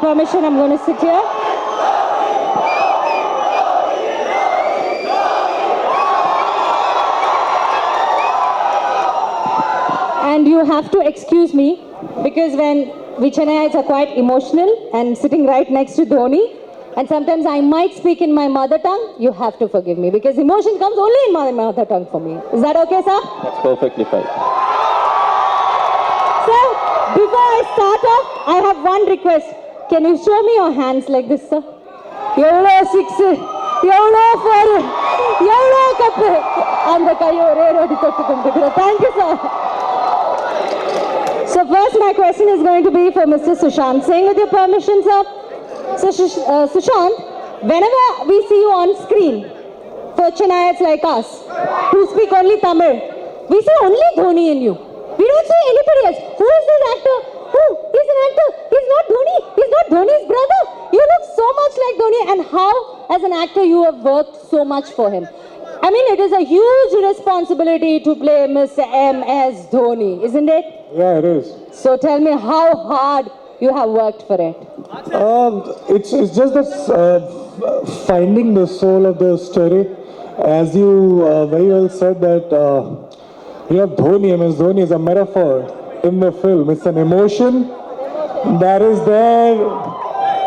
permission, I'm going to sit here. And you have to excuse me because when we Chennaites are quite emotional and sitting right next to Dhoni, and sometimes I might speak in my mother tongue, you have to forgive me because emotion comes only in my mother tongue for me. Is that okay, sir? That's perfectly fine. Sir, before I start off, I have one request. Can you show me your hands like this, sir? Yolo 6, Yolo 4, Yolo cup. And the kayo. Thank you, sir. So first my question is going to be for Mr. Sushant Singh, with your permission, sir. So Sushant, whenever we see you on screen, for Chennaites like us, who speak only Tamil, we see only Dhoni in you. We don't see anybody else. Who is this actor? Who? He's an actor. He's not Dhoni. He's not Dhoni's brother. You look so much like Dhoni. And how, as an actor, you have worked so much for him. I mean, it is a huge responsibility to play Mr. MS Dhoni, isn't it? Yeah, it is. So tell me how hard you have worked for it. It's just that finding the soul of the story. As you very well said that you have Dhoni, MS Dhoni is a metaphor in the film. It's an emotion that is there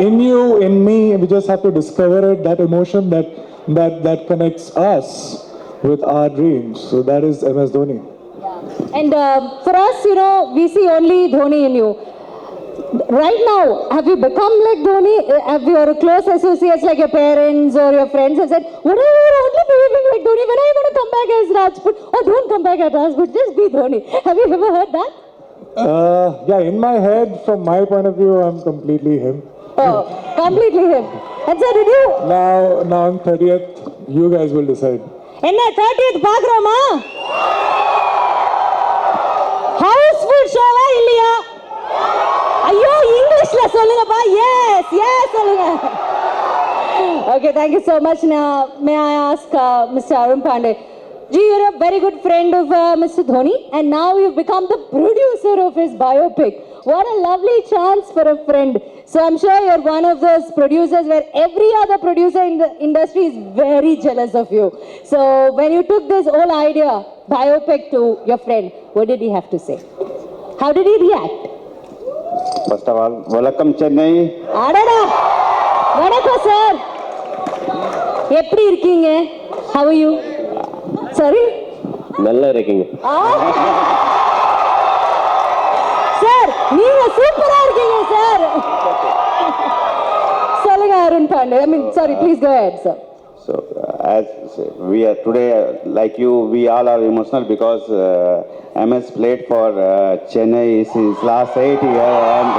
in you, in me. We just have to discover it, that emotion that connects us with our dreams. So that is MS Dhoni. And for us, you know, we see only Dhoni in you. Right now, have you become like Dhoni? Have your close associates like your parents or your friends have said, what are you only behaving like Dhoni? When are you going to come back as Rajput? Oh, don't come back as Rajput, just be Dhoni. Have you ever heard that? Yeah, in my head, from my point of view, I'm completely him. Oh, completely him. And so did you? Now on 30th, you guys will decide. And 30th Bagrama? Houseful show இல்லையா? ஐயோ இங்கிலீஷ்ல சொல்லுங்கப்பா. Yes சொல்லுங்க. Okay, thank you so much. Now may I ask Mr. Arun Pandey, Ji, you're a very good friend of Mr. Dhoni and now you've become the producer of his biopic. What a lovely chance for a friend. So I'm sure you're one of those producers where every other producer in the industry is very jealous of you. So when you took this whole idea, biopic, to your friend, what did he have to say? How did he react? First of all, welcome Chennai. Adada! Vanakkam sir. எப்படி இருக்கீங்க? How are you? Sorry? நல்லா இருக்கீங்க. Sir நீங்க சூப்பரா இருக்கீங்க sir. சொல்லுங்க Arun Pandey. I mean, sorry, please go ahead, sir. So as we are today, like you, we all are emotional because MS played for Chennai since last 8 years and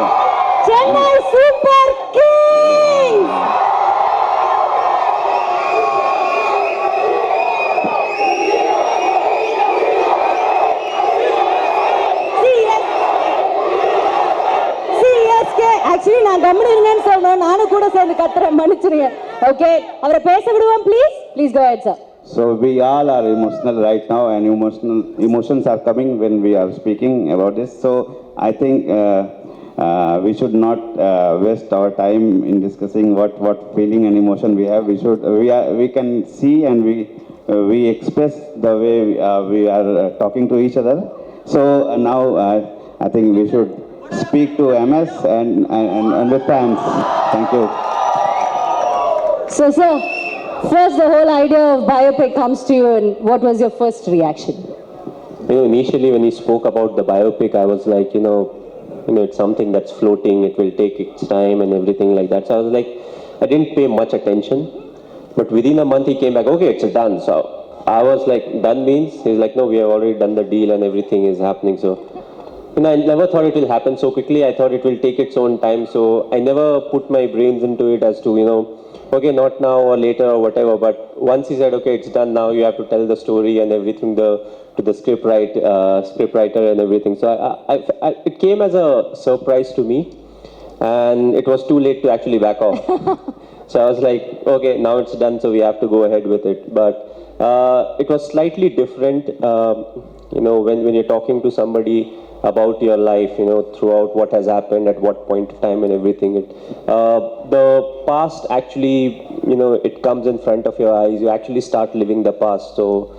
Chennai Super Kings. Actually, நான் கம்முனு இருங்கன்னு சொல்றேன். நானும் கூட சேர்ந்து கத்துறேன். மன்னிச்சிருங்க. Okay, அவரை பேச விடுவோம் please. Please go ahead, sir. so we all are emotional right now and emotions are coming when we are speaking about this. So I think we should not waste our time in discussing what feeling and emotion we have. We can see and we express the way we are talking to each other. So now I think we should speak to MS and the fans. Thank you. So, sir, first the whole idea of biopic comes to you, and what was your first reaction? Initially when he spoke about the biopic, I was like, it's something that's floating, it will take its time and everything like that. So I was like, I didn't pay much attention. But within a month he came back, okay, it's done. So I was like, done means? He's like, no, we have already done the deal and everything is happening. So I never thought it will happen so quickly. I thought it will take its own time. So I never put my brains into it as to, okay, not now or later or whatever. But once he said, okay, it's done now, you have to tell the story and everything to the script writer and everything. So it came as a surprise to me, and it was too late to actually back off. So I was like, okay, now it's done, so we have to go ahead with it. But it was slightly different, when you're talking to somebody about your life, throughout what has happened at what point of time and everything. The past actually, it comes in front of your eyes. You actually start living the past. So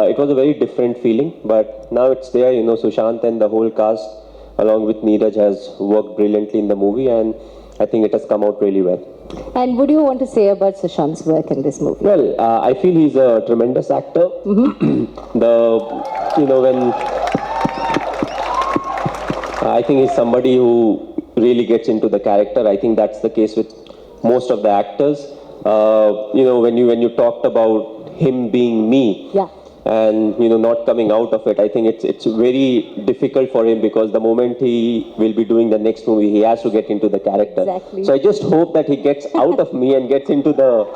it was a very different feeling, but now it's there. Sushant and the whole cast, along with Neeraj, has worked brilliantly in the movie, and I think it has come out really well. And what do you want to say about Sushant's work in this movie? Well, I feel he's a tremendous actor. When I think he's somebody who really gets into the character. I think that's the case with most of the actors. When you talked about him being me, Yeah. and not coming out of it, I think it's very difficult for him, because the moment he will be doing the next movie, he has to get into the character. Exactly. So I just hope that he gets out of me and gets into the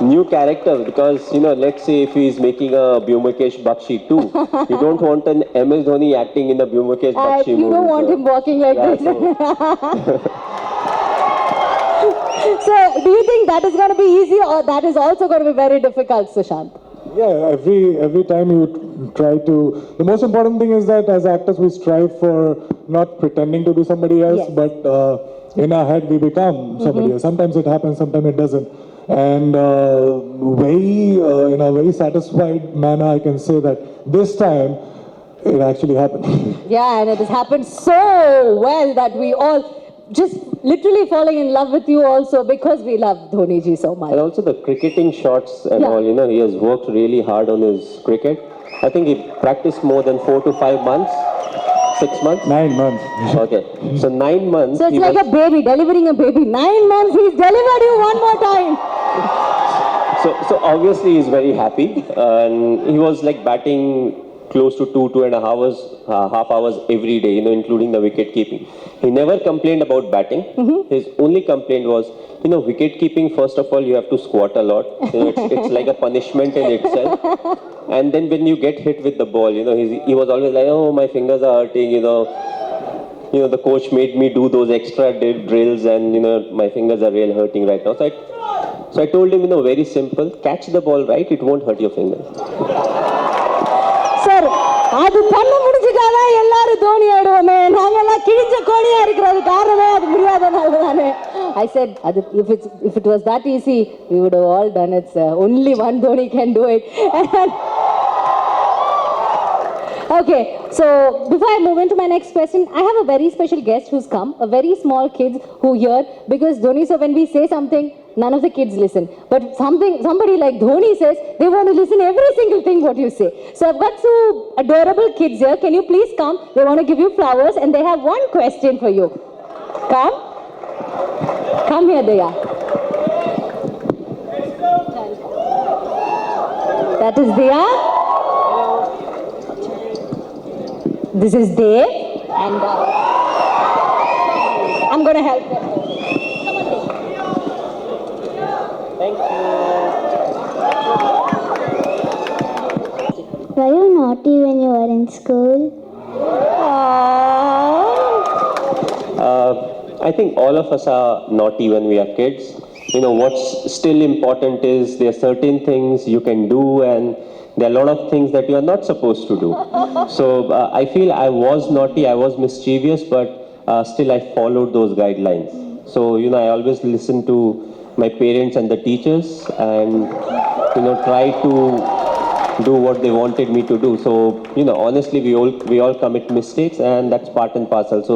new character, because let's say if he's making a Bhumakesh Bakshi 2, you don't want an MS Dhoni acting in a Bhumakesh Bakshi You movie. don't want him walking like Yeah, this. So, do you think that is going to be easy, or that is also going to be very difficult, Sushant? Yeah, every time you try to... The most important thing is that as actors we strive for not pretending to be somebody else, Yes. but in our head we become somebody else. Sometimes it happens, sometimes it doesn't. And in a very satisfied manner, I can say that this time it actually happened. Yeah, and it has happened so well that we all just literally falling in love with you also, because we love Dhoni ji so much. And also the cricketing shots and Yeah. all, he has worked really hard on his cricket. I think he practiced more than 4 to 5 months, 6 months. 9 months. Okay, so 9 months. So it's he like was- a baby, delivering a baby. 9 months, he's delivered you one more time. So obviously he's very happy, and he was like batting close to 2.5 hours, half hours every day, including the wicket keeping. He never complained about batting. His only complaint was, wicket keeping, first of all, you have to squat a lot. It's like a punishment in itself. And then when you get hit with the ball, he was always like, oh, my fingers are hurting, the coach made me do those extra drills, and, my fingers are really hurting right now. So I told him, very simple, catch the ball right, it won't hurt your fingers. Sir அது பண்ண முடிஞ்சிட்டாதான் எல்லாரும் தோனி ஆயிடுவோமே. நாங்கெல்லாம் கிழிஞ்ச கோழியா இருக்கிறது காரணமே அது முடியாதனால தானே. I said, if it was that easy, we would have all done it, sir. Only one Dhoni can do it. Okay, so before I move into my next question, I have a very special guest who's come, a very small kids who hear, because Dhoni, so when we say something, none of the kids listen. But somebody like Dhoni says, they want to listen every single thing what you say. So I've got two adorable kids here. Can you please come? They want to give you flowers, and they have one question for you. Come. Come here, Daya. That is Daya. This is Dave, and I'm going to help them. Come on, Dave. Thank you. Were you naughty when you were in school? I think all of us are naughty when we are kids. What's still important is there are certain things you can do, and there are a lot of things that you are not supposed to do. So I feel I was naughty, I was mischievous, but still I followed those guidelines. So, I always listened to my parents and the teachers, and, try to do what they wanted me to do. So, honestly, we all commit mistakes, and that's part and parcel. So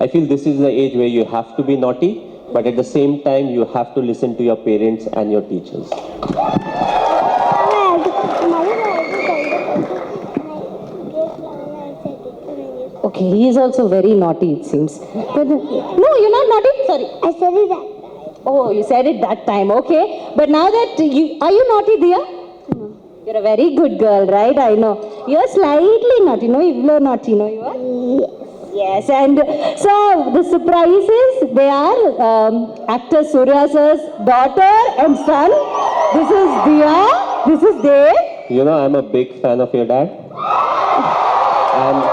I feel this is the age where you have to be naughty, but at the same time, you have to listen to your parents and your teachers. Okay, he is also very naughty, it seems. But, no, you're not naughty? Sorry. I said it that. Oh, you said it that time, okay. But now that are you naughty, Diya? No. You're a very good girl, right? I know. You're slightly naughty, no? You're naughty, no? You are? Yes, and so the surprises, they are actor Surya sir's daughter and son. This is Diya, this is Dave. I'm a big fan of your dad. And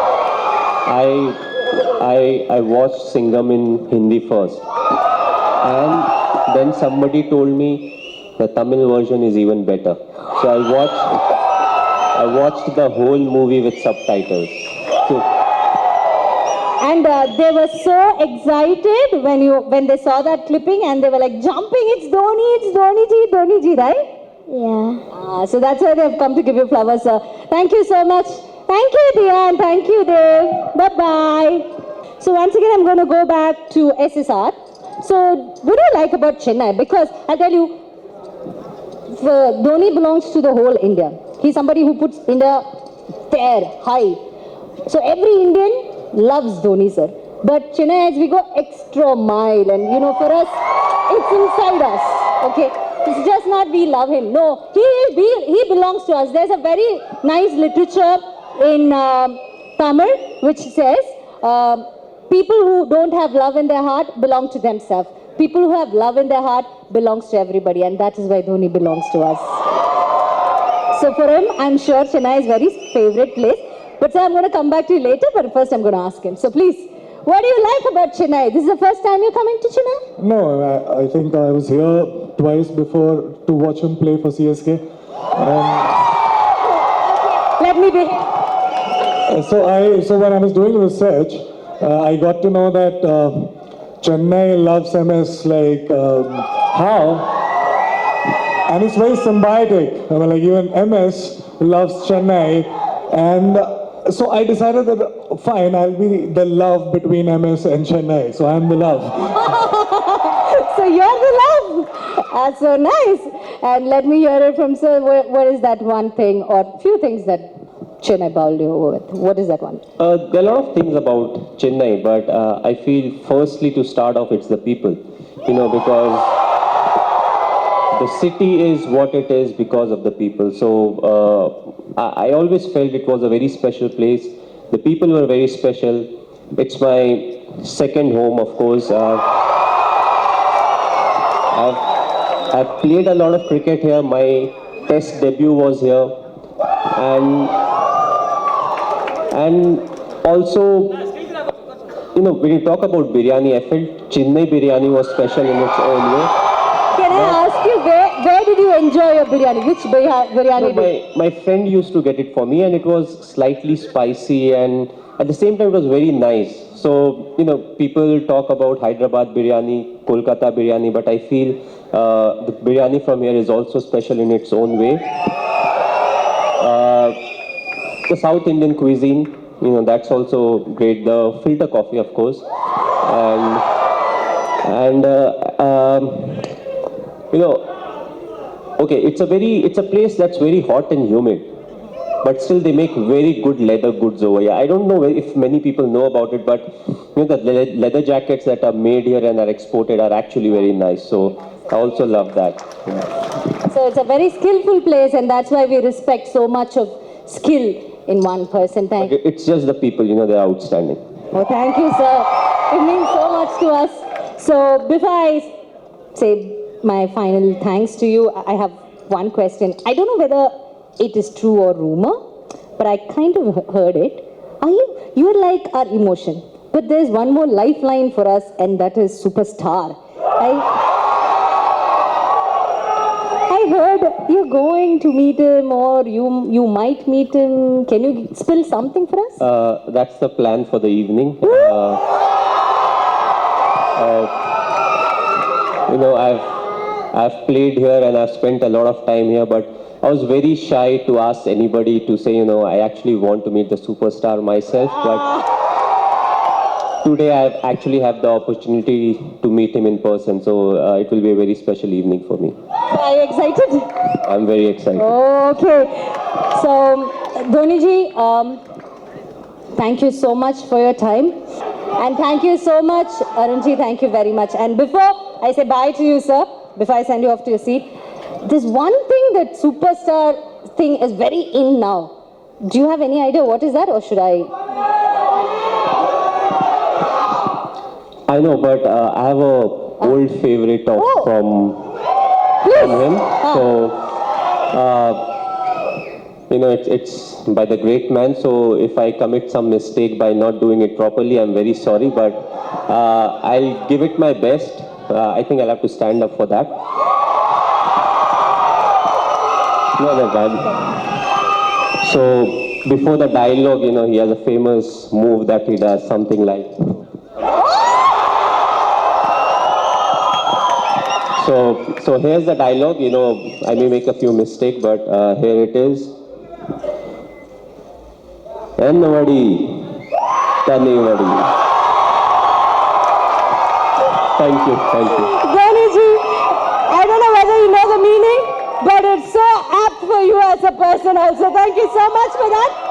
I watched Singham in Hindi first. And then somebody told me the Tamil version is even better. So I watched the whole movie with subtitles. And they were so excited when they saw that clipping, and they were like jumping. It's Dhoni ji, right? Yeah. So that's why they've come to give you flowers, sir. Thank you so much. Thank you, Diya, and thank you, Dev. Bye-bye. So once again, I'm going to go back to SSR. So what do you like about Chennai? Because I'll tell you, Dhoni belongs to the whole India. He's somebody who puts India there, high. So every Indian loves Dhoni, sir. But Chennai, as we go extra mile, and you know, for us, it's inside us. Okay, it's just not we love him. No, he belongs to us. There's a very nice literature in Tamil which says people who don't have love in their heart belong to themselves. People who have love in their heart belongs to everybody, and that is why Dhoni belongs to us. So for him, I'm sure Chennai is very favorite place. But sir, I'm going to come back to you later, but first I'm going to ask him. So please, what do you like about Chennai? This is the first time you're coming to Chennai? No, I think I was here twice before to watch him play for CSK. Let me be. So when I was doing research, I got to know that Chennai loves MS like how, and it's very symbiotic. I mean, like even MS loves Chennai, and so I decided that fine, I'll be the love between MS and Chennai. So I'm the love. So you're the love. That's so nice. And let me hear it from sir. What is that one thing or few things that Chennai bowled you over with? What is that one? There are a lot of things about Chennai, but I feel firstly to start off, it's the people. You know, because the city is what it is because of the people. So I always felt it was a very special place. The people were very special. It's my second home, of course. I've played a lot of cricket here. My test debut was here, and also, you know, when you talk about biryani, I felt Chennai biryani was special in its own way. Can I ask you, where did you enjoy your biryani? Which biryani? My friend used to get it for me, and it was slightly spicy, and at the same time it was very nice. So, you know, people talk about Hyderabad biryani, Kolkata biryani, but I feel the biryani from here is also special in its own way. The South Indian cuisine, you know, that's also great. The filter coffee, of course, and you know, okay, it's a place that's very hot and humid, but still they make very good leather goods over here. I don't know if many people know about it, but you know, the leather jackets that are made here and are exported are actually very nice. So I also love that. So it's a very skillful place, and that's why we respect so much of skill in one person. Thank you. It's just the people, you know, they're outstanding. Oh, thank you, sir. It means so much to us. So before I say my final thanks to you, I have one question. I don't know whether it is true or rumor, but I kind of heard it. You're like our emotion, but there's one more lifeline for us, and that is superstar. I heard you're going to meet him, or you might meet him. Can you spill something for us? That's the plan for the evening. You know, I've played here and I've spent a lot of time here, but I was very shy to ask anybody to say, you know, I actually want to meet the superstar myself, but today I actually have the opportunity to meet him in person, so it will be a very special evening for me. Are you excited? I'm very excited. Okay. So, Dhoni ji, thank you so much for your time. And thank you so much, Arun ji, thank you very much. And before I say bye to you, sir, before I send you off to your seat, there's one thing that superstar thing is very in now. Do you have any idea what is that, or should I? I know, but I have a old favorite from him. So, you know, it's by the great man. So if I commit some mistake by not doing it properly, I'm very sorry. But I'll give it my best. I think I'll have to stand up for that. No, bad. So. before the dialogue, he has a famous move that he does, something like. So here's the dialogue. I may make a few mistakes, but here it is. Ennavadi, Tanivadi. Thank you. Dhoniji, I don't know whether you know the meaning, but it's so apt for you as a person also. Thank you so much for that.